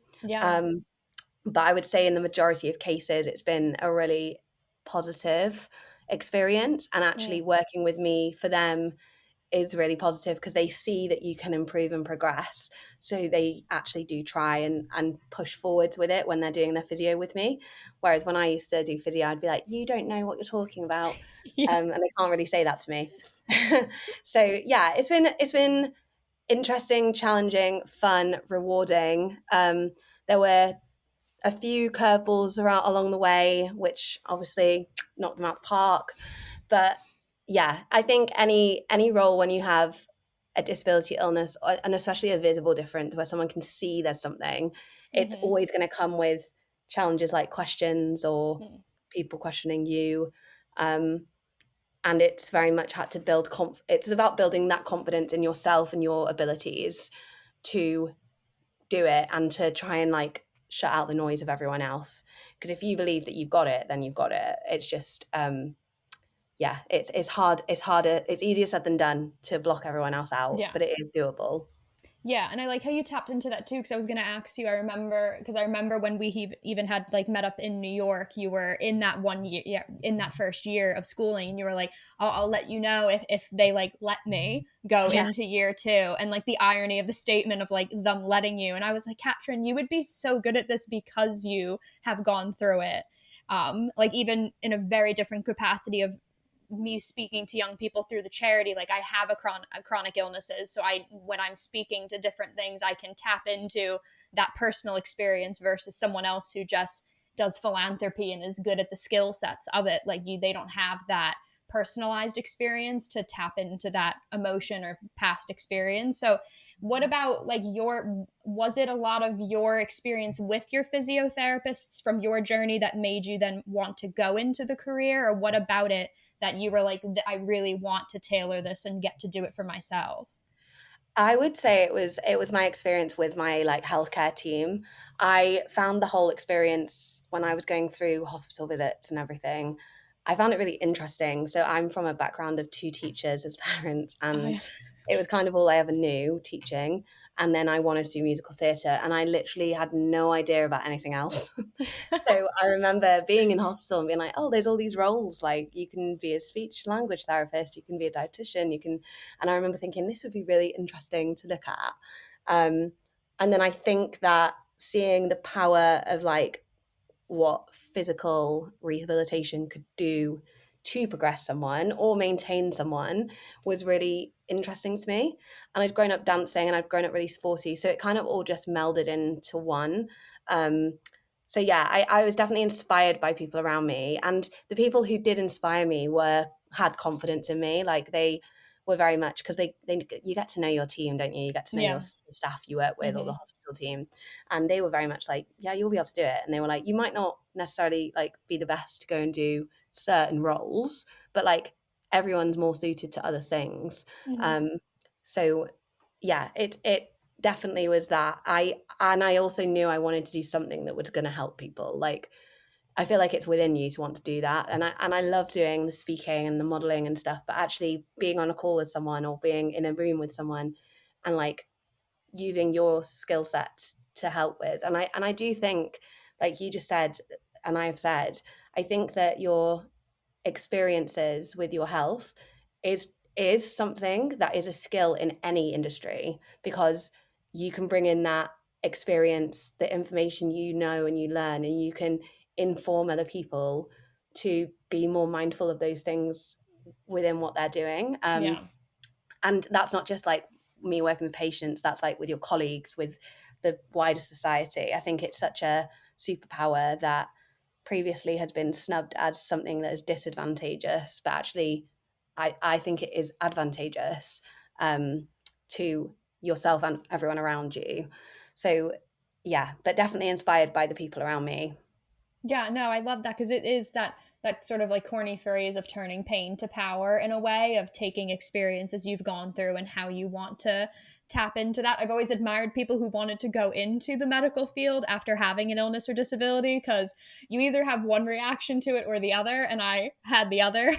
But I would say in the majority of cases, it's been a really positive experience. And actually working with me for them is really positive because they see that you can improve and progress. So they actually do try and push forwards with it when they're doing their physio with me. Whereas when I used to do physio, I'd be like, you don't know what you're talking about. And they can't really say that to me. So yeah, it's been interesting, challenging, fun, rewarding. There were a few curveballs along the way, which obviously knocked them out the park. But yeah, I think any role when you have a disability, illness, and especially a visible difference where someone can see there's something, it's always going to come with challenges like questions or people questioning you. And it's very much had to build it's about building that confidence in yourself and your abilities to do it and to try and like shut out the noise of everyone else. Because if you believe that you've got it, then you've got it. It's just yeah, it's hard. It's harder. It's easier said than done to block everyone else out, but it is doable. Yeah, and I like how you tapped into that too, because I was going to ask you. I remember when we even had like met up in New York. You were in that 1 year, in that first year of schooling, and you were like, "I'll let you know if they like let me go into year 2." And like the irony of the statement of like them letting you, and I was like, Catrin, you would be so good at this because you have gone through it. Like even in a very different capacity of me speaking to young people through the charity, like I have a chronic illnesses, so when I'm speaking to different things, I can tap into that personal experience versus someone else who just does philanthropy and is good at the skill sets of it. Like they don't have that personalized experience to tap into that emotion or past experience. So what about like was it a lot of your experience with your physiotherapists from your journey that made you then want to go into the career, or what about it that you were like, I really want to tailor this and get to do it for myself? I would say it was my experience with my like healthcare team. I found the whole experience when I was going through hospital visits and everything. I found it really interesting. So I'm from a background of 2 teachers as parents, and it was kind of all I ever knew, teaching. And then I wanted to do musical theatre, and I literally had no idea about anything else. So I remember being in hospital and being like, oh, there's all these roles. Like you can be a speech language therapist, you can be a dietitian, and I remember thinking this would be really interesting to look at. And then I think that seeing the power of like what physical rehabilitation could do to progress someone or maintain someone was really interesting to me. And I'd grown up dancing and I'd grown up really sporty, so it kind of all just melded into one. So yeah, I was definitely inspired by people around me, and the people who did inspire me had confidence in me. Like they were very much, because they you get to know your team, don't you? You get to know your staff you work with or the hospital team, and they were very much like, yeah, you'll be able to do it. And they were like, you might not necessarily like be the best to go and do certain roles, but like everyone's more suited to other things. So yeah, it definitely was that. I also knew I wanted to do something that was going to help people. Like I feel like it's within you to want to do that. And I love doing the speaking and the modeling and stuff, but actually being on a call with someone or being in a room with someone and like using your skill set to help with. And I do think, like you just said, and I've said, I think that your experiences with your health is something that is a skill in any industry, because you can bring in that experience, the information you know and you learn, and you can inform other people to be more mindful of those things within what they're doing. And that's not just like me working with patients, that's like with your colleagues, with the wider society. I think it's such a superpower that previously has been snubbed as something that is disadvantageous, but actually I think it is advantageous to yourself and everyone around you. So yeah, but definitely inspired by the people around me. Yeah, no, I love that because it is that sort of like corny phrase of turning pain to power, in a way, of taking experiences you've gone through and how you want to tap into that. I've always admired people who wanted to go into the medical field after having an illness or disability, because you either have one reaction to it or the other, and I had the other.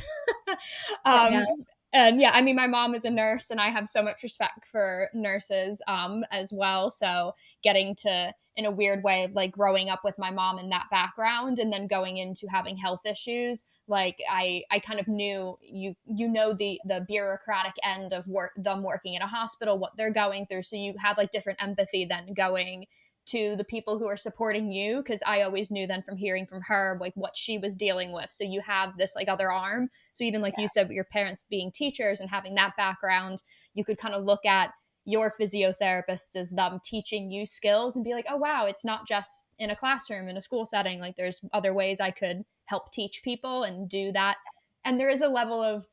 um, Yeah. and yeah, I mean, my mom is a nurse, and I have so much respect for nurses as well. So getting to, in a weird way, like growing up with my mom in that background and then going into having health issues, like I kind of knew, you know, the bureaucratic end of them working in a hospital, what they're going through, so you have like different empathy than going to the people who are supporting you, because I always knew then from hearing from her like what she was dealing with. So you have this like other arm. So even like you said, with your parents being teachers and having that background, you could kind of look at your physiotherapist as them teaching you skills and be like, oh wow, it's not just in a classroom, in a school setting, like there's other ways I could help teach people and do that. And there is a level of,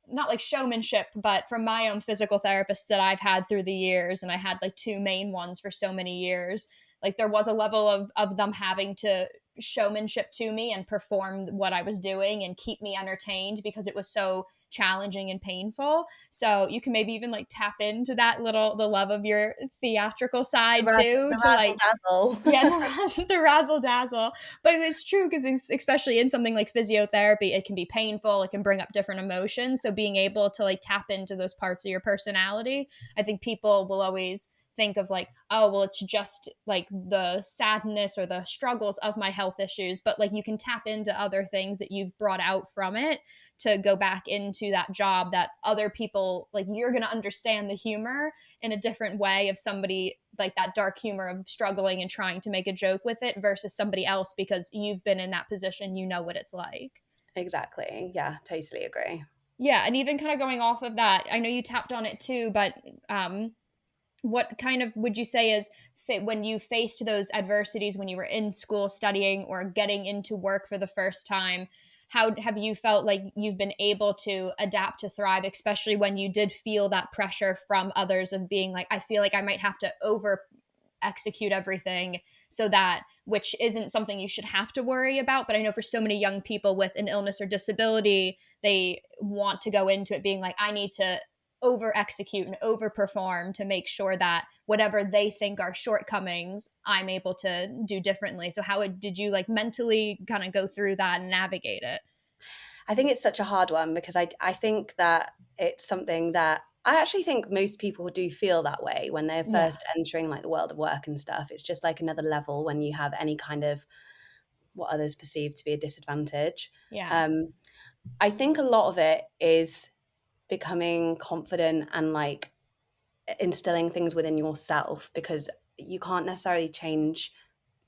not like showmanship, but from my own physical therapist that I've had through the years, and I had like two main ones for so many years, like there was a level of them having to showmanship to me and perform what I was doing and keep me entertained because it was so challenging and painful. So you can maybe even like tap into that little, the love of your theatrical side too, The to like, razzle yeah, dazzle. the razzle dazzle. But it's true, because especially in something like physiotherapy, it can be painful. It can bring up different emotions. So being able to like tap into those parts of your personality, I think people will always think of like, oh, well, it's just like the sadness or the struggles of my health issues. But like you can tap into other things that you've brought out from it to go back into that job, that other people, like you're going to understand the humor in a different way of somebody, like that dark humor of struggling and trying to make a joke with it, versus somebody else, because you've been in that position, you know what it's like. Exactly. Yeah, totally agree. Yeah, and even kind of going off of that, I know you tapped on it too, but what kind of would you say is when you faced those adversities when you were in school studying or getting into work for the first time, how have you felt like you've been able to adapt to thrive, especially when you did feel that pressure from others of being like, I feel like I might have to over execute everything, so that, which isn't something you should have to worry about, but I know for so many young people with an illness or disability, they want to go into it being like, I need to over execute and over perform to make sure that whatever they think are shortcomings, I'm able to do differently. So how did you like mentally kind of go through that and navigate it? I think it's such a hard one because I think that it's something that I actually think most people do feel that way when they're first entering like the world of work and stuff. It's just like another level when you have any kind of what others perceive to be a disadvantage. Yeah. I think a lot of it is becoming confident and like instilling things within yourself, because you can't necessarily change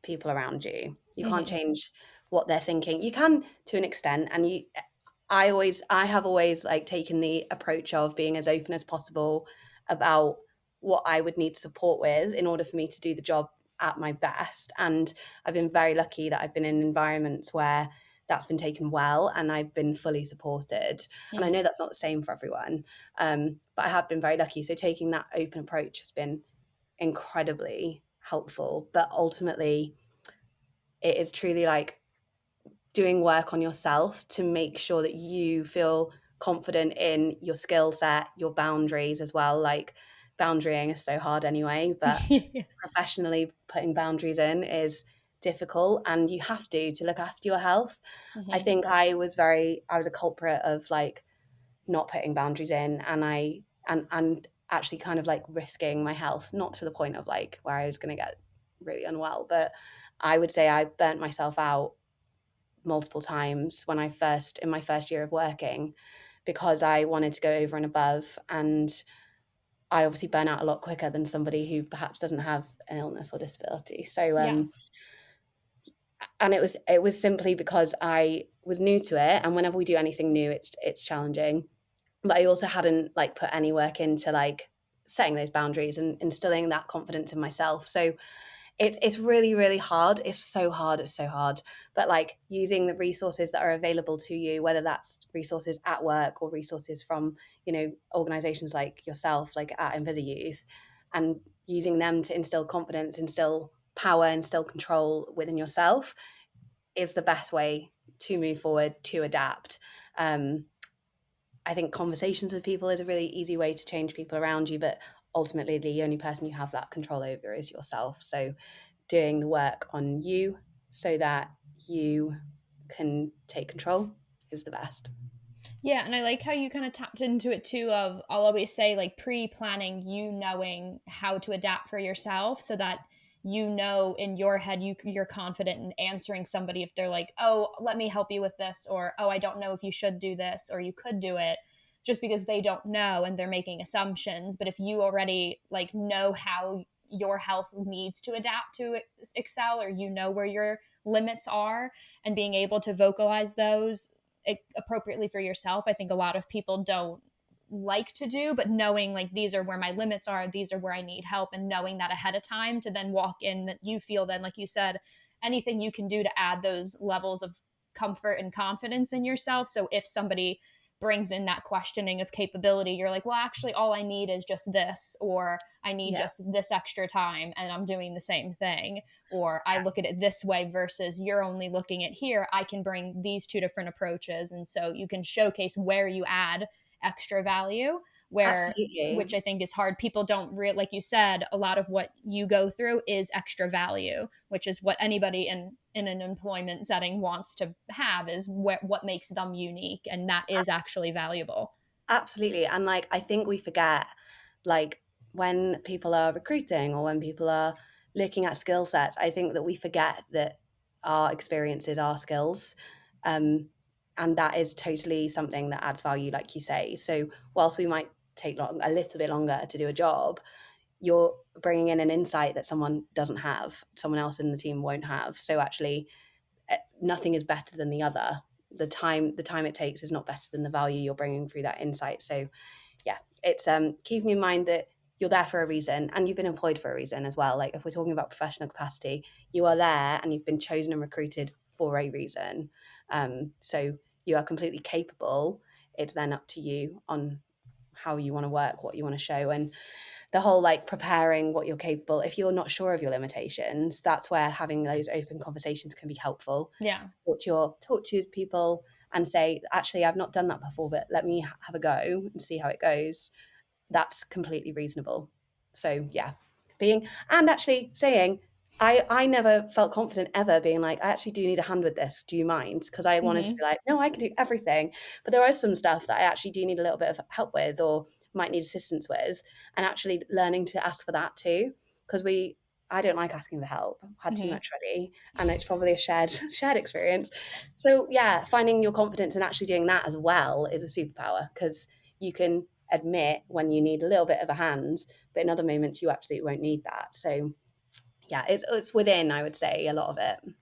people around you. You can't change what they're thinking. You can to an extent, and I have always like taken the approach of being as open as possible about what I would need support with in order for me to do the job at my best. And I've been very lucky that I've been in environments where that's been taken well and I've been fully supported. And I know that's not the same for everyone, but I have been very lucky. So taking that open approach has been incredibly helpful. But ultimately, it is truly like doing work on yourself to make sure that you feel confident in your skill set, your boundaries as well. Like boundarying is so hard anyway, but professionally putting boundaries in is difficult, and you have to look after your health. I think I was a culprit of like not putting boundaries in, and actually kind of like risking my health, not to the point of like where I was going to get really unwell, but I would say I burnt myself out multiple times in my first year of working, because I wanted to go over and above, and I obviously burn out a lot quicker than somebody who perhaps doesn't have an illness or disability. So Yeah. and it was simply because I was new to it, and whenever we do anything new, it's challenging. But I also hadn't like put any work into like setting those boundaries and instilling that confidence in myself. So it's really, really hard. It's so hard. It's so hard. But like using the resources that are available to you, whether that's resources at work or resources from, organizations like yourself, like at InvisiYouth, and using them to instill confidence, instill power, instill control within yourself is the best way to move forward, to adapt. I think conversations with people is a really easy way to change people around you, but ultimately the only person you have that control over is yourself. So doing the work on you so that you can take control is the best. Yeah, and I like how you kind of tapped into it too of, I'll always say, like, pre-planning, you knowing how to adapt for yourself so that in your head you're confident in answering somebody if they're like, oh, let me help you with this, or oh, I don't know if you should do this or you could do it, just because they don't know and they're making assumptions. But if you already like know how your health needs to adapt to excel, or where your limits are, and being able to vocalize those appropriately for yourself, I think a lot of people don't like to do. But knowing like, these are where my limits are, these are where I need help, and knowing that ahead of time to then walk in, that you feel then, like you said, anything you can do to add those levels of comfort and confidence in yourself. So if somebody brings in that questioning of capability, you're like, well, actually all I need is just this, or I need just this extra time and I'm doing the same thing, or I look at it this way versus you're only looking at here. I can bring these two different approaches, and so you can showcase where you add extra value, which I think is hard. People don't like you said, a lot of what you go through is extra value, which is what anybody in an employment setting wants to have, is what makes them unique, and that is actually valuable. Absolutely. And like, I think we forget, like, when people are recruiting or when people are looking at skill sets, I think that we forget that our experiences are skills. And that is totally something that adds value, like you say. So whilst we might take a little bit longer to do a job, you're bringing in an insight that someone doesn't have, someone else in the team won't have. So actually, nothing is better than the other. The time it takes is not better than the value you're bringing through that insight. So yeah, it's keeping in mind that you're there for a reason, and you've been employed for a reason as well. Like, if we're talking about professional capacity, you are there and you've been chosen and recruited for a reason. So you are completely capable. It's then up to you on how you want to work, what you want to show, and the whole like preparing what you're capable. If you're not sure of your limitations, that's where having those open conversations can be helpful. Yeah. Talk to people and say, actually, I've not done that before, but let me have a go and see how it goes. That's completely reasonable. So yeah, and actually saying, I never felt confident ever being like, I actually do need a hand with this. Do you mind? Because I wanted to be like, no, I can do everything. But there are some stuff that I actually do need a little bit of help with, or might need assistance with, and actually learning to ask for that too. Because I don't like asking for help. I've had too much already, and it's probably a shared experience. So yeah, finding your confidence and actually doing that as well is a superpower, because you can admit when you need a little bit of a hand, but in other moments you absolutely won't need that. So yeah, it's within, I would say, a lot of it.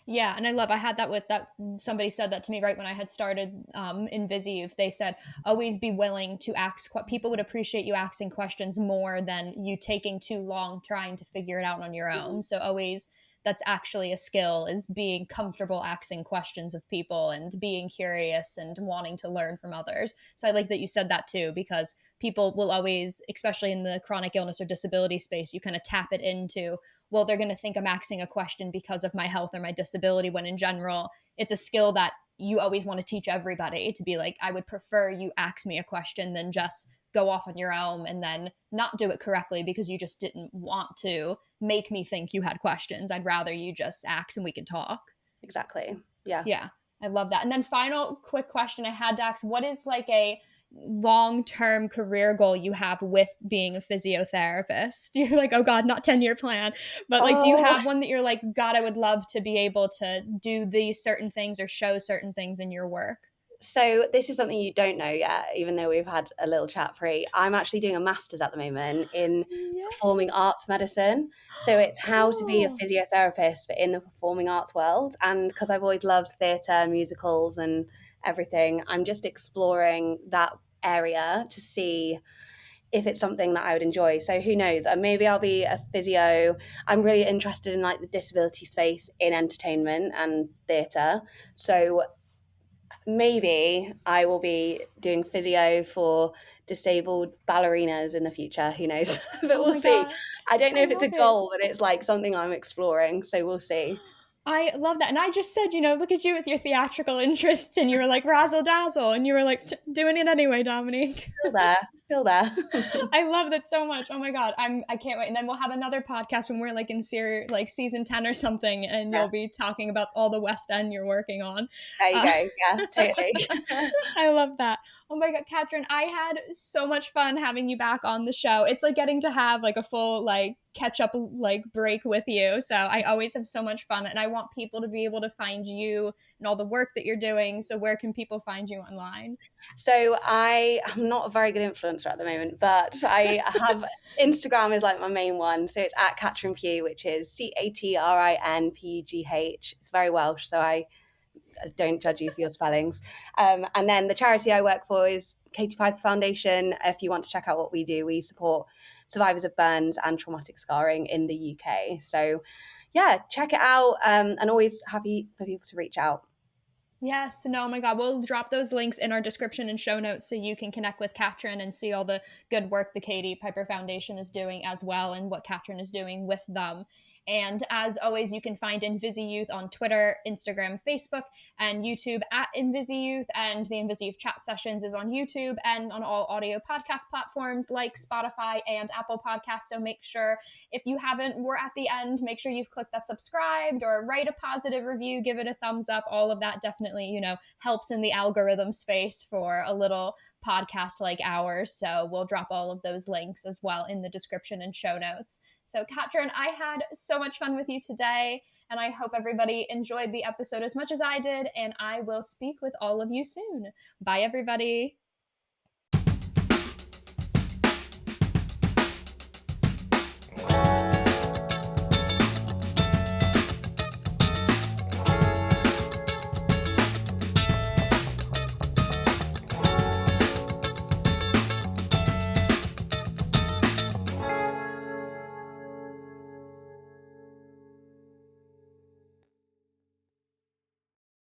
Yeah, and I had that with that. Somebody said that to me right when I had started InvisiYouth. They said, always be willing to ask. People would appreciate you asking questions more than you taking too long trying to figure it out on your own. So always, that's actually a skill, is being comfortable asking questions of people and being curious and wanting to learn from others. So I like that you said that too, because people will always, especially in the chronic illness or disability space, you kind of tap it into, well, they're going to think I'm asking a question because of my health or my disability, when in general, it's a skill that you always want to teach everybody, to be like, I would prefer you ask me a question than just go off on your own and then not do it correctly because you just didn't want to make me think you had questions. I'd rather you just ask and we can talk. Exactly. Yeah. Yeah. I love that. And then final quick question I had, Dax, what is like a long-term career goal you have with being a physiotherapist? You're like, oh God, not 10-year plan. But like, do you have one that you're like, God, I would love to be able to do these certain things or show certain things in your work? So this is something you don't know yet, even though we've had a little chat pre. I'm actually doing a master's at the moment in performing arts medicine. So it's how to be a physiotherapist, but in the performing arts world. And because I've always loved theatre, musicals and everything, I'm just exploring that area to see if it's something that I would enjoy. So who knows? Maybe I'll be a physio. I'm really interested in like the disability space in entertainment and theatre. So maybe I will be doing physio for disabled ballerinas in the future. Who knows? But Oh we'll my see. God. I don't know I if it's a love it. goal, but it's like something I'm exploring. So we'll see. I love that. And I just said, look at you with your theatrical interests, and you were like razzle dazzle, and you were like doing it anyway, Dominique. Still there. I love that so much. Oh my God. I can't wait. And then we'll have another podcast when we're like in like season 10 or something, and Yeah. you'll be talking about all the West End you're working on. There you go. Yeah, totally. I love that. Oh my God, Catrin, I had so much fun having you back on the show. It's like getting to have like a full like catch up like break with you. So I always have so much fun, and I want people to be able to find you and all the work that you're doing. So where can people find you online? So I am not a very good influencer at the moment, but I have Instagram is like my main one. So it's at Catrin Pugh, which is CATRINPUGH. It's very Welsh, so I don't judge you for your spellings. And then the charity I work for is Katie Piper Foundation. If you want to check out what we do, we support survivors of burns and traumatic scarring in the UK. So yeah, check it out, and always happy for people to reach out. Yes, no, oh my God. We'll drop those links in our description and show notes so you can connect with Catrin and see all the good work the Katie Piper Foundation is doing as well, and what Catrin is doing with them. And as always, you can find InvisiYouth on Twitter, Instagram, Facebook, and YouTube at InvisiYouth. And the InvisiYouth Chat Sessions is on YouTube and on all audio podcast platforms like Spotify and Apple Podcasts. So make sure, if you haven't, we're at the end, make sure you've clicked that subscribed or write a positive review, give it a thumbs up. All of that definitely, helps in the algorithm space for a little podcast like ours. So we'll drop all of those links as well in the description and show notes. So Catrin, I had so much fun with you today, and I hope everybody enjoyed the episode as much as I did, and I will speak with all of you soon. Bye, everybody.